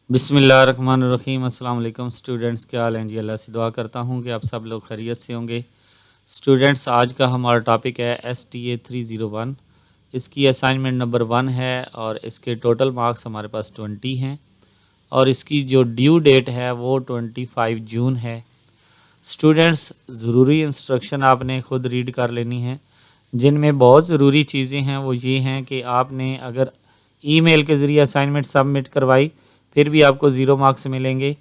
बिस्मिल्लाहिर्रहमानिर्रहीम। अस्सलाम वालेकुम स्टूडेंट्स, क्या हाल हैं जी। अल्लाह से दुआ करता हूँ कि आप सब लोग खैरियत से होंगे। स्टूडेंट्स, आज का हमारा टॉपिक है STA 301। इसकी असाइनमेंट नंबर 1 है और इसके टोटल मार्क्स हमारे पास 20 हैं और इसकी जो ड्यू डेट है वो 25 जून है। स्टूडेंट्स, ज़रूरी इंस्ट्रक्शन आपने ख़ुद रीड कर लेनी है, जिनमें बहुत ज़रूरी चीज़ें हैं वो ये हैं कि आपने अगर ईमेल के ज़रिए असाइनमेंट सबमिट करवाई फिर भी आपको 0 मार्क्स मिलेंगे।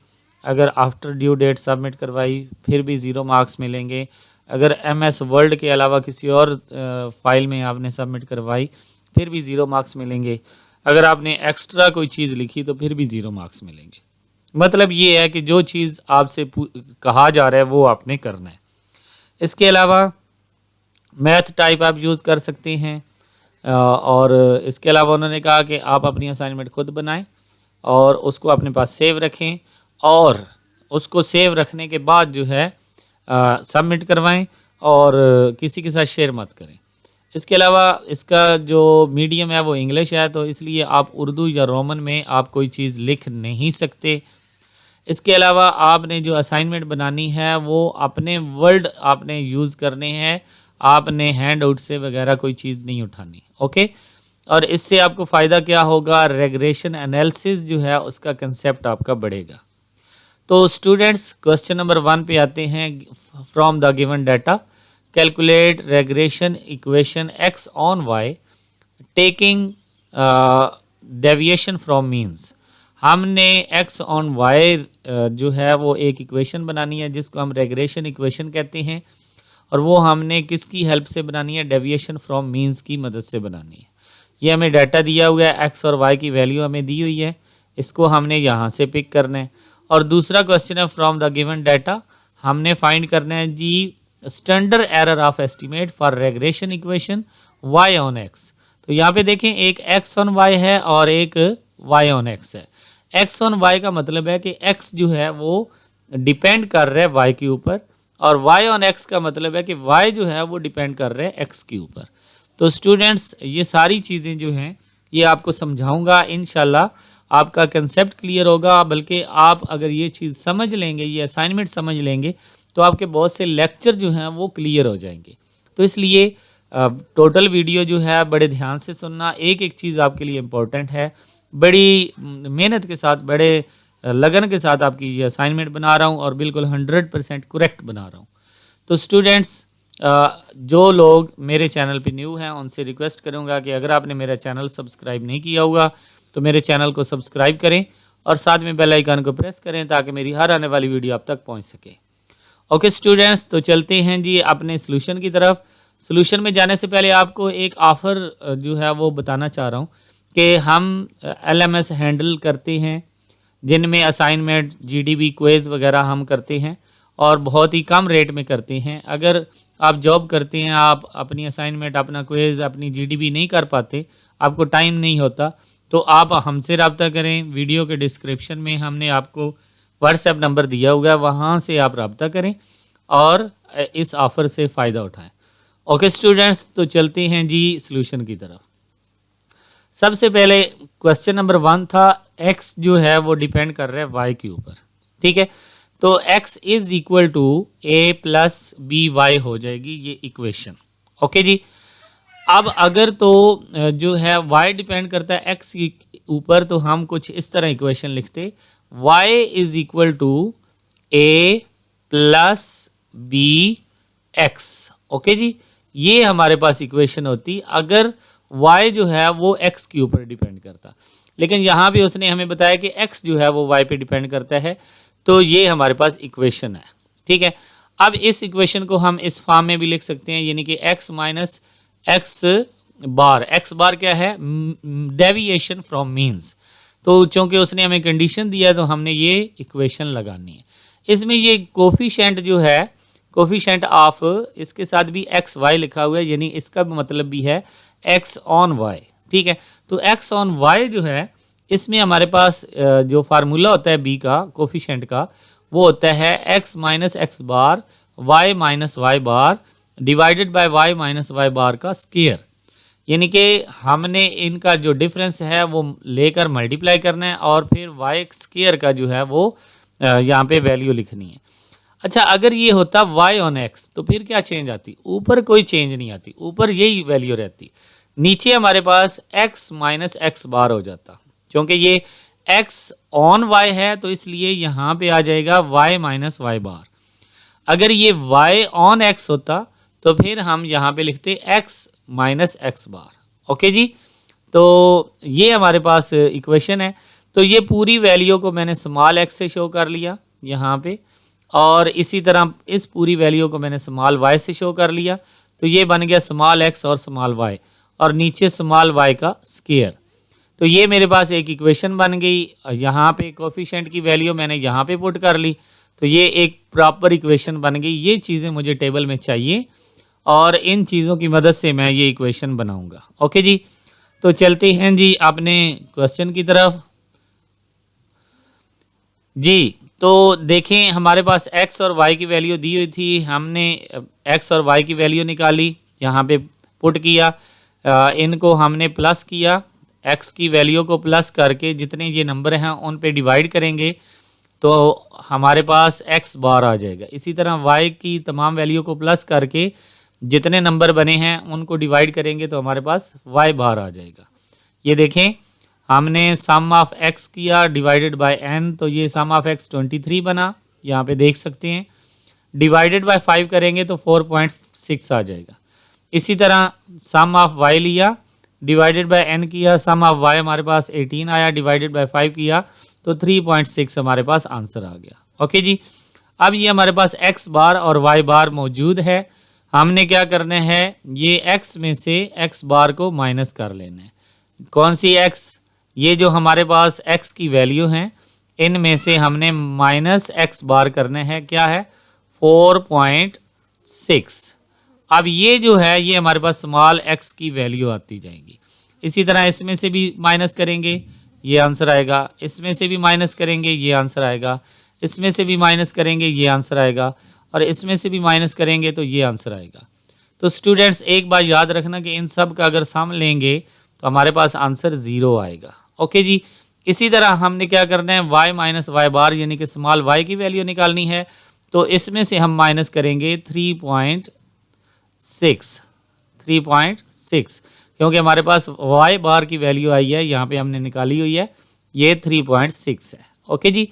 अगर आफ्टर ड्यू डेट सबमिट करवाई फिर भी 0 मार्क्स मिलेंगे। अगर MS वर्ड के अलावा किसी और फाइल में आपने सबमिट करवाई फिर भी 0 मार्क्स मिलेंगे। अगर आपने एक्स्ट्रा कोई चीज़ लिखी तो फिर भी 0 मार्क्स मिलेंगे। मतलब ये है कि जो चीज़ आपसे कहा जा रहा है वो आपने करना है। इसके अलावा मैथ टाइप आप यूज़ कर सकते हैं और इसके अलावा उन्होंने कहा कि आप अपनी असाइनमेंट खुद बनाएं और उसको अपने पास सेव रखें और उसको सेव रखने के बाद जो है सबमिट करवाएं और किसी के साथ शेयर मत करें। इसके अलावा इसका जो मीडियम है वो इंग्लिश है, तो इसलिए आप उर्दू या रोमन में आप कोई चीज़ लिख नहीं सकते। इसके अलावा आपने जो असाइनमेंट बनानी है वो अपने वर्ड आपने यूज़ करने हैं, आपने हैंड आउट से वगैरह कोई चीज़ नहीं उठानी। ओके, और इससे आपको फ़ायदा क्या होगा, रेग्रेशन एनालिसिस जो है उसका कंसेप्ट आपका बढ़ेगा। तो स्टूडेंट्स, क्वेश्चन नंबर 1 पे आते हैं। From the given data calculate regression equation x on y taking deviation from means. हमने x ऑन y जो है वो एक इक्वेशन बनानी है जिसको हम रेग्रेशन इक्वेशन कहते हैं और वो हमने किसकी हेल्प से बनानी है, डेविएशन फ्रॉम मीन्स की मदद से बनानी है। ये हमें डाटा दिया हुआ है, x और y की वैल्यू हमें दी हुई है, इसको हमने यहाँ से पिक करना है। और दूसरा क्वेश्चन है फ्रॉम द गिवन डाटा, हमने फाइंड करना है जी standard error of estimate for regression equation y on x। तो यहाँ पे देखें, एक x ऑन y है और एक y ऑन x है। x ऑन y का मतलब है कि x जो है वो डिपेंड कर रहा है y के ऊपर और y ऑन x का मतलब है कि y जो है वो डिपेंड कर रहा है x के ऊपर। तो स्टूडेंट्स, ये सारी चीज़ें जो हैं ये आपको समझाऊंगा, इंशाल्लाह आपका कंसेप्ट क्लियर होगा। बल्कि आप अगर ये चीज़ समझ लेंगे, ये असाइनमेंट समझ लेंगे, तो आपके बहुत से लेक्चर जो हैं वो क्लियर हो जाएंगे। तो इसलिए टोटल वीडियो जो है बड़े ध्यान से सुनना। एक एक चीज़ आपके लिए इम्पोर्टेंट है। बड़ी मेहनत के साथ, बड़े लगन के साथ आपकी ये असाइनमेंट बना रहा हूँ और बिल्कुल 100% करेक्ट बना रहा हूँ। तो स्टूडेंट्स, जो लोग मेरे चैनल पे न्यू हैं उनसे रिक्वेस्ट करूँगा कि अगर आपने मेरा चैनल सब्सक्राइब नहीं किया होगा तो मेरे चैनल को सब्सक्राइब करें और साथ में बेल आइकन को प्रेस करें ताकि मेरी हर आने वाली वीडियो आप तक पहुंच सके। ओके स्टूडेंट्स, तो चलते हैं जी अपने सोल्यूशन की तरफ। सोल्यूशन में जाने से पहले आपको एक ऑफ़र जो है वो बताना चाह रहा हूँ कि हम LMS हैंडल करते हैं, जिनमें असाइनमेंट, GDB क्विज़ वगैरह हम करते हैं और बहुत ही कम रेट में करते हैं। अगर आप जॉब करते हैं, आप अपनी असाइनमेंट, अपना क्विज़, अपनी GDB नहीं कर पाते, आपको टाइम नहीं होता, तो आप हमसे रब्ता करें। वीडियो के डिस्क्रिप्शन में हमने आपको व्हाट्सएप नंबर दिया हुआ है, वहाँ से आप रब्ता करें और इस ऑफ़र से फ़ायदा उठाएं। ओके स्टूडेंट्स, तो चलते हैं जी सॉल्यूशन की तरफ। सबसे पहले क्वेश्चन नंबर 1 था, x जो है वो डिपेंड कर रहा है y के ऊपर। ठीक है, तो x is equal to a plus B Y हो जाएगी ये इक्वेशन। ओके जी, अब अगर तो जो है y डिपेंड करता है x के ऊपर, तो हम कुछ इस तरह इक्वेशन लिखते, y is equal to a plus b x. Okay जी, ये हमारे पास इक्वेशन होती अगर y जो है वो x के ऊपर डिपेंड करता। लेकिन यहाँ भी उसने हमें बताया कि x जो है वो y पे डिपेंड करता है, तो ये हमारे पास इक्वेशन है। ठीक है, अब इस इक्वेशन को हम इस फॉर्म में भी लिख सकते हैं, यानी कि x माइनस एक्स बार। एक्स बार क्या है, डेविएशन फ्रॉम मीन्स। तो चूँकि उसने हमें कंडीशन दिया तो हमने ये इक्वेशन लगानी है। इसमें ये कोफिशेंट जो है, कोफिशेंट ऑफ, इसके साथ भी एक्स वाई लिखा हुआ है, यानी इसका मतलब भी है एक्स ऑन वाई। ठीक है, तो एक्स ऑन वाई जो है, इसमें हमारे पास जो फार्मूला होता है बी का, कोफिशेंट का, वो होता है x minus x bar y minus y bar divided by y minus y bar का स्क्वायर। यानी कि हमने इनका जो डिफरेंस है वो लेकर मल्टीप्लाई करना है और फिर वाई स्क्वायर का जो है वो यहाँ पे वैल्यू लिखनी है। अच्छा, अगर ये होता y ऑन x तो फिर क्या चेंज आती? ऊपर कोई चेंज नहीं आती, ऊपर यही वैल्यू रहती। नीचे हमारे पास x माइनस एक्स बार हो जाता, क्योंकि ये x ऑन y है तो इसलिए यहाँ पे आ जाएगा y माइनस वाई बार। अगर ये y ऑन x होता तो फिर हम यहाँ पे लिखते x माइनस एक्स बार। ओके जी, तो ये हमारे पास इक्वेशन है। तो ये पूरी वैल्यू को मैंने स्मॉल x से शो कर लिया यहाँ पे, और इसी तरह इस पूरी वैल्यू को मैंने स्मॉल y से शो कर लिया। तो ये बन गया स्मॉल x और स्मॉल y, और नीचे स्मॉल y का स्क्वायर। तो ये मेरे पास एक इक्वेशन बन गई। यहाँ पे कोफिशिएंट की वैल्यू मैंने यहाँ पे पुट कर ली, तो ये एक प्रॉपर इक्वेशन बन गई। ये चीज़ें मुझे टेबल में चाहिए और इन चीज़ों की मदद से मैं ये इक्वेशन बनाऊँगा। ओके जी, तो चलते हैं जी अपने क्वेश्चन की तरफ जी। तो देखें, हमारे पास x और y की वैल्यू दी हुई थी, हमने x और y की वैल्यू निकाली, यहाँ पे पुट किया, इनको हमने प्लस किया, x की वैल्यू को प्लस करके जितने ये नंबर हैं उन पे डिवाइड करेंगे तो हमारे पास x बार आ जाएगा। इसी तरह y की तमाम वैल्यू को प्लस करके जितने नंबर बने हैं उनको डिवाइड करेंगे तो हमारे पास y बार आ जाएगा। ये देखें, हमने सम ऑफ x किया डिवाइडेड बाय n, तो ये सम ऑफ x 23 बना, यहाँ पे देख सकते हैं। डिवाइडेड बाय 5 करेंगे तो 4.6 आ जाएगा। इसी तरह सम ऑफ y लिया, डिवाइडेड बाय n किया, सम ऑफ y हमारे पास 18 आया, डिवाइडेड बाय 5 किया तो 3.6 हमारे पास आंसर आ गया। ओके जी, अब ये हमारे पास x बार और y बार मौजूद है। हमने क्या करना है, ये x में से x बार को माइनस कर लेना है। कौन सी x? ये जो हमारे पास x की वैल्यू हैं इनमें से हमने माइनस x बार करना है, क्या है 4.6। अब ये जो है ये हमारे पास स्मॉल x की वैल्यू आती जाएगी। इसी तरह इसमें से भी माइनस करेंगे, ये आंसर आएगा। इसमें से भी माइनस करेंगे, ये आंसर आएगा। इसमें से भी माइनस करेंगे, ये आंसर आएगा। और इसमें से भी माइनस करेंगे तो ये आंसर आएगा। तो स्टूडेंट्स एक बात याद रखना कि इन सब का अगर सम लेंगे तो हमारे पास आंसर 0 आएगा। ओके जी, इसी तरह हमने क्या करना है, y माइनस वाई बार यानी कि स्मॉल y की वैल्यू निकालनी है। तो इसमें से हम माइनस करेंगे 3.6, क्योंकि हमारे पास y बार की वैल्यू आई है, यहाँ पे हमने निकाली हुई है, ये 3.6 है। ओके जी,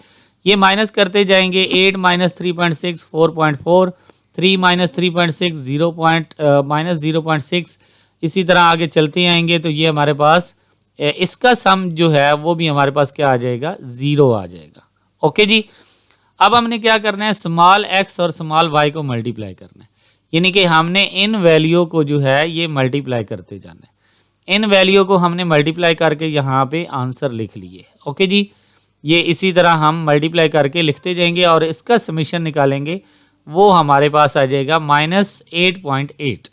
ये माइनस करते जाएंगे, 8 माइनस 3.6 4.4, 3 माइनस 3.6 माइनस 0.6। इसी तरह आगे चलते आएंगे तो ये हमारे पास इसका सम जो है वो भी हमारे पास क्या आ जाएगा, 0 आ जाएगा। ओके जी, अब हमने क्या करना है, स्मॉल x और स्मॉल y को मल्टीप्लाई करना है, यानी कि हमने इन वैल्यू को जो है ये मल्टीप्लाई करते जाना है। इन वैल्यू को हमने मल्टीप्लाई करके यहाँ पे आंसर लिख लिए। ओके जी, ये इसी तरह हम मल्टीप्लाई करके लिखते जाएंगे और इसका समीशन निकालेंगे, वो हमारे पास आ जाएगा -8.8।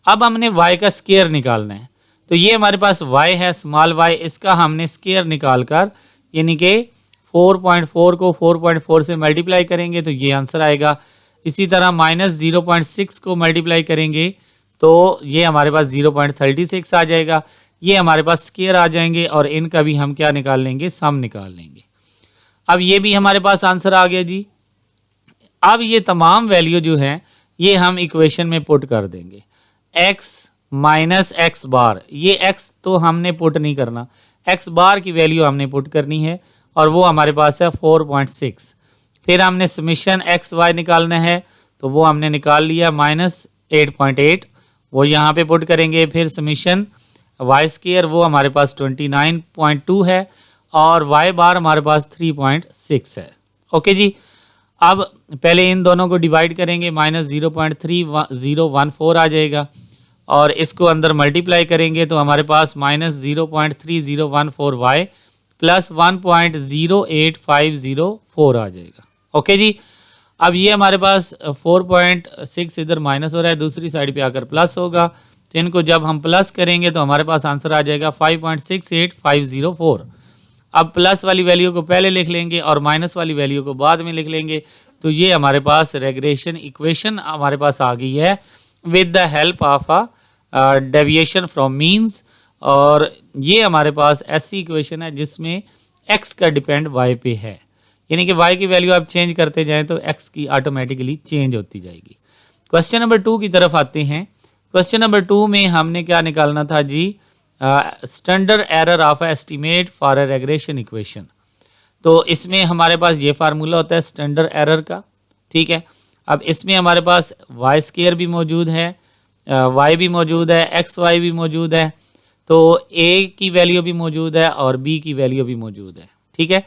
अब हमने y का स्क्वायर निकालना है, तो ये हमारे पास y है स्मॉल y, इसका हमने स्क्वायर निकाल कर यानी कि 4.4 को 4.4 से मल्टीप्लाई करेंगे तो ये आंसर आएगा। इसी तरह -0.6 को मल्टीप्लाई करेंगे तो ये हमारे पास 0.36 आ जाएगा। ये हमारे पास स्क्वायर आ जाएंगे और इनका भी हम क्या निकाल लेंगे, सम निकाल लेंगे। अब ये भी हमारे पास आंसर आ गया जी। अब ये तमाम वैल्यू जो है ये हम इक्वेशन में पुट कर देंगे। x माइनस एक्स बार, ये x तो हमने पुट नहीं करना, x बार की वैल्यू हमने पुट करनी है और वो हमारे पास है 4.6। फिर हमने समीशन एक्स वाई निकालना है तो वो हमने निकाल लिया -8.8, वो यहाँ पे पुट करेंगे। फिर समीशन वाई स्क्वायर वो हमारे पास 29.2 है और वाई बार हमारे पास 3.6 है। ओके जी, अब पहले इन दोनों को डिवाइड करेंगे, -0.3014 आ जाएगा और इसको अंदर मल्टीप्लाई करेंगे तो हमारे पास -0.3014 y प्लस 1.08504 आ जाएगा। ओके जी, अब ये हमारे पास 4.6 इधर माइनस हो रहा है, दूसरी साइड पे आकर प्लस होगा, तो इनको जब हम प्लस करेंगे तो हमारे पास आंसर आ जाएगा 5.68504। अब प्लस वाली वैल्यू को पहले लिख लेंगे और माइनस वाली वैल्यू को बाद में लिख लेंगे, तो ये हमारे पास रेग्रेशन इक्वेशन हमारे पास आ गई है with the help of a deviation from means, और ये हमारे पास ऐसी इक्वेशन है जिसमें x का डिपेंड y पे है, यानी कि y की वैल्यू आप चेंज करते जाएं तो x की ऑटोमेटिकली चेंज होती जाएगी। क्वेश्चन नंबर 2 की तरफ आते हैं। क्वेश्चन नंबर 2 में हमने क्या निकालना था जी, standard error of estimate for a regression equation. तो इसमें हमारे पास ये फार्मूला होता है स्टैंडर्ड एरर का, ठीक है। अब इसमें हमारे पास वाई स्केयर भी मौजूद है, वाई भी मौजूद है, एक्स वाई भी मौजूद है, तो ए की वैल्यू भी मौजूद है और बी की वैल्यू भी मौजूद है, ठीक है।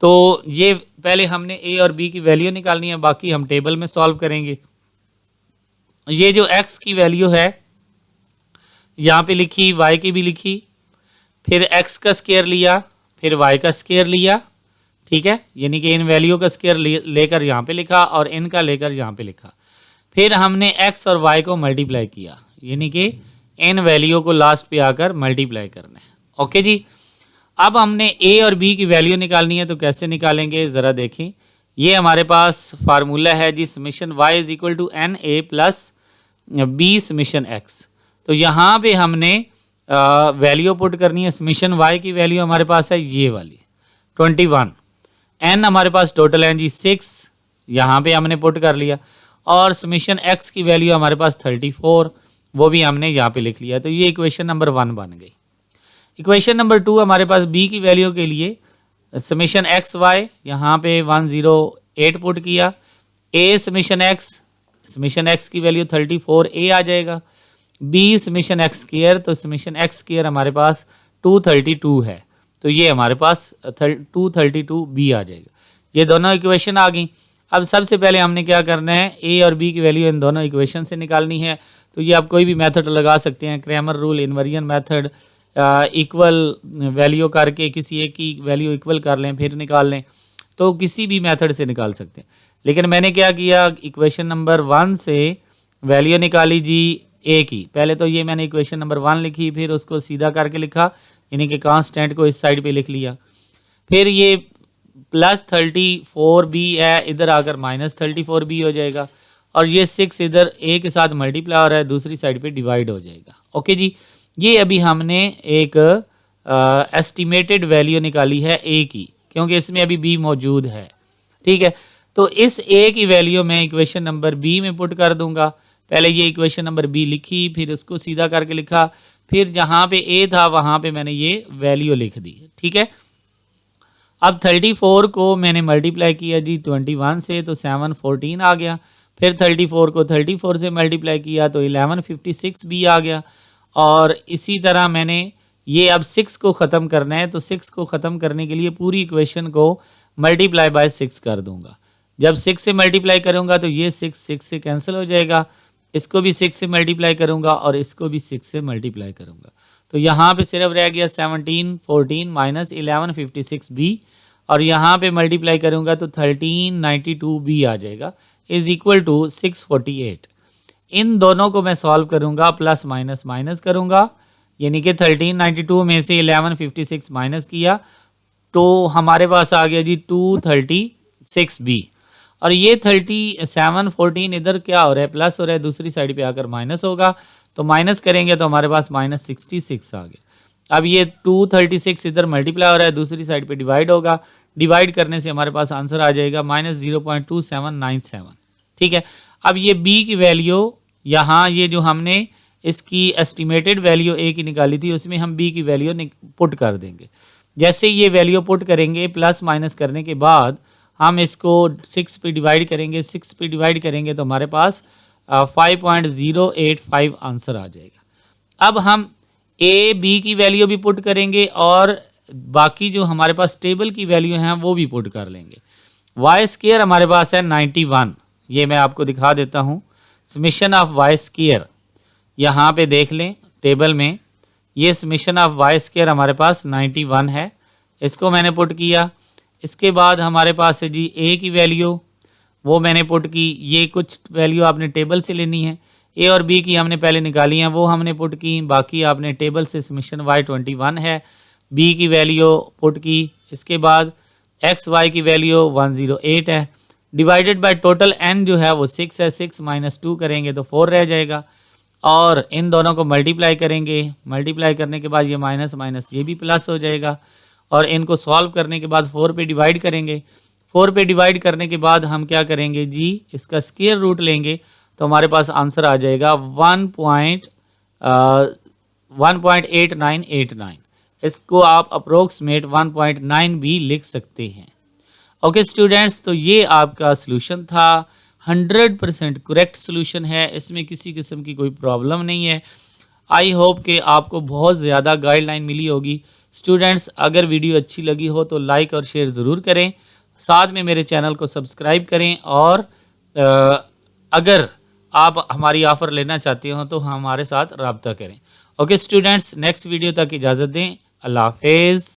तो ये पहले हमने ए और बी की वैल्यू निकालनी है, बाकी हम टेबल में सॉल्व करेंगे। ये जो एक्स की वैल्यू है यहाँ पे लिखी, वाई की भी लिखी, फिर एक्स का स्केयर लिया, फिर वाई का स्केयर लिया, ठीक है, यानी कि इन वैल्यू का स्केयर लेकर यहाँ पे लिखा और इनका लेकर यहाँ पे लिखा। फिर हमने एक्स और वाई को मल्टीप्लाई किया, यानी कि इन वैल्यू को लास्ट पे आकर मल्टीप्लाई करना है। ओके जी, अब हमने ए और बी की वैल्यू निकालनी है, तो कैसे निकालेंगे ज़रा देखें। ये हमारे पास फार्मूला है जी, summation y is equal to n a plus b summation x. तो यहाँ पे हमने वैल्यू पुट करनी है। समेशन वाई की वैल्यू हमारे पास है ये वाली 21, एन हमारे पास टोटल है जी 6, यहाँ पे हमने पुट कर लिया, और समेशन एक्स की वैल्यू हमारे पास 34, वो भी हमने यहाँ पे लिख लिया। तो ये इक्वेशन नंबर 1 बन गई। इक्वेशन नंबर 2 हमारे पास बी की वैल्यू के लिए समेशन एक्स वाई यहाँ पे 108 पुट किया, ए समेशन एक्स की वैल्यू 34 ए आ जाएगा, बी समेशन एक्स स्क्वायर, तो समेशन एक्स स्क्वायर हमारे पास 232 है, तो ये हमारे पास 232 बी आ जाएगा। ये दोनों इक्वेशन आ गई। अब सबसे पहले हमने क्या करना है, ए और बी की वैल्यू इन दोनों इक्वेशन से निकालनी है। तो ये आप कोई भी मेथड लगा सकते हैं, Cramer rule, inversion method, equal value करके किसी एक की वैल्यू इक्वल कर लें फिर निकाल लें, तो किसी भी मेथड से निकाल सकते हैं। लेकिन मैंने क्या किया, इक्वेशन नंबर 1 से वैल्यू निकाली जी ए की। पहले तो ये मैंने इक्वेशन नंबर 1 लिखी, फिर उसको सीधा करके लिखा, यानी कि कांस्टेंट को इस साइड पे लिख लिया। फिर ये प्लस 34 बी है, इधर आकर माइनस 34 बी हो जाएगा, और ये 6 इधर ए के साथ मल्टीप्लाई हो रहा है, दूसरी साइड पे डिवाइड हो जाएगा। ओके जी, ये अभी हमने एक एस्टिमेटेड वैल्यू निकाली है ए की, क्योंकि इसमें अभी बी मौजूद है, ठीक है। तो इस ए की वैल्यू मैं इक्वेशन नंबर बी में पुट कर दूंगा। पहले ये इक्वेशन नंबर बी लिखी, फिर उसको सीधा करके लिखा, फिर जहाँ पे ए था वहाँ पे मैंने ये वैल्यू लिख दी, ठीक है। अब 34 को मैंने मल्टीप्लाई किया जी 21 से, तो 714 आ गया। फिर 34 को 34 से मल्टीप्लाई किया तो 1156 भी आ गया। और इसी तरह मैंने ये अब 6 को ख़त्म करना है, तो 6 को ख़त्म करने के लिए पूरी इक्वेशन को मल्टीप्लाई बाय 6 कर दूंगा। जब 6 से मल्टीप्लाई करूंगा तो ये 6 से कैंसिल हो जाएगा, इसको भी 6 से मल्टीप्लाई करूंगा और इसको भी 6 से मल्टीप्लाई करूंगा। तो यहाँ पे सिर्फ रह गया 1714 माइनस 1156 बी, और यहाँ पे मल्टीप्लाई करूंगा तो 1392 बी आ जाएगा, इज इक्वल टू 648। इन दोनों को मैं सॉल्व करूंगा, प्लस माइनस माइनस करूंगा, यानी कि 1392 में से 1156 माइनस किया तो हमारे पास आ गया जी 236 बी। और ये 3714 इधर क्या हो रहा है, प्लस हो रहा है, दूसरी साइड पे आकर माइनस होगा, तो माइनस करेंगे तो हमारे पास माइनस 66 आ गया। अब ये 236 इधर मल्टीप्लाई हो रहा है, दूसरी साइड पे डिवाइड होगा, डिवाइड करने से हमारे पास आंसर आ जाएगा माइनस 0.2797, ठीक है। अब ये बी की वैल्यू यहाँ, ये जो हमने इसकी एस्टिमेटेड वैल्यू ए की निकाली थी, उसमें हम बी की वैल्यू पुट कर देंगे। जैसे ये वैल्यू पुट करेंगे, प्लस माइनस करने के बाद हम इसको 6 पे डिवाइड करेंगे, 6 पे डिवाइड करेंगे तो हमारे पास 5.085 आंसर आ जाएगा। अब हम ए बी की वैल्यू भी पुट करेंगे और बाकी जो हमारे पास टेबल की वैल्यू हैं वो भी पुट कर लेंगे। वाई स्क्वायर हमारे पास है 91, ये मैं आपको दिखा देता हूँ। समेशन ऑफ वाई स्क्वायर यहाँ पे देख लें टेबल में, ये समेशन ऑफ वाई स्क्वायर हमारे पास 91 है, इसको मैंने पुट किया। इसके बाद हमारे पास है जी ए की वैल्यू, वो मैंने पुट की। ये कुछ वैल्यू आपने टेबल से लेनी है, ए और बी की हमने पहले निकाली हैं, वो हमने पुट की, बाकी आपने टेबल से समेशन वाई 21 है, बी की वैल्यू पुट की। इसके बाद एक्स वाई की वैल्यू 108 है, डिवाइडेड बाय टोटल एन जो है वो 6 है, 6 माइनस 2 करेंगे तो 4 रह जाएगा। और इन दोनों को मल्टीप्लाई करेंगे। मल्टीप्लाई करने के बाद ये माइनस माइनस ये भी प्लस हो जाएगा और इनको सॉल्व करने के बाद 4 पे डिवाइड करेंगे। 4 पे डिवाइड करने के बाद हम क्या करेंगे जी, इसका स्क्वायर रूट लेंगे तो हमारे पास आंसर आ जाएगा 1.8989। इसको आप अप्रोक्सीमेट 1.9 भी लिख सकते हैं। ओके स्टूडेंट्स, तो ये आपका सॉल्यूशन था। 100% करेक्ट सॉल्यूशन है, इसमें किसी किस्म की कोई प्रॉब्लम नहीं है। आई होप कि आपको बहुत ज़्यादा गाइडलाइन मिली होगी। स्टूडेंट्स, अगर वीडियो अच्छी लगी हो तो लाइक और शेयर ज़रूर करें, साथ में मेरे चैनल को सब्सक्राइब करें और अगर आप हमारी ऑफ़र लेना चाहते हो तो हमारे साथ रब्ता करें। ओके स्टूडेंट्स, नेक्स्ट वीडियो तक इजाज़त दें। अल्लाह हाफिज़।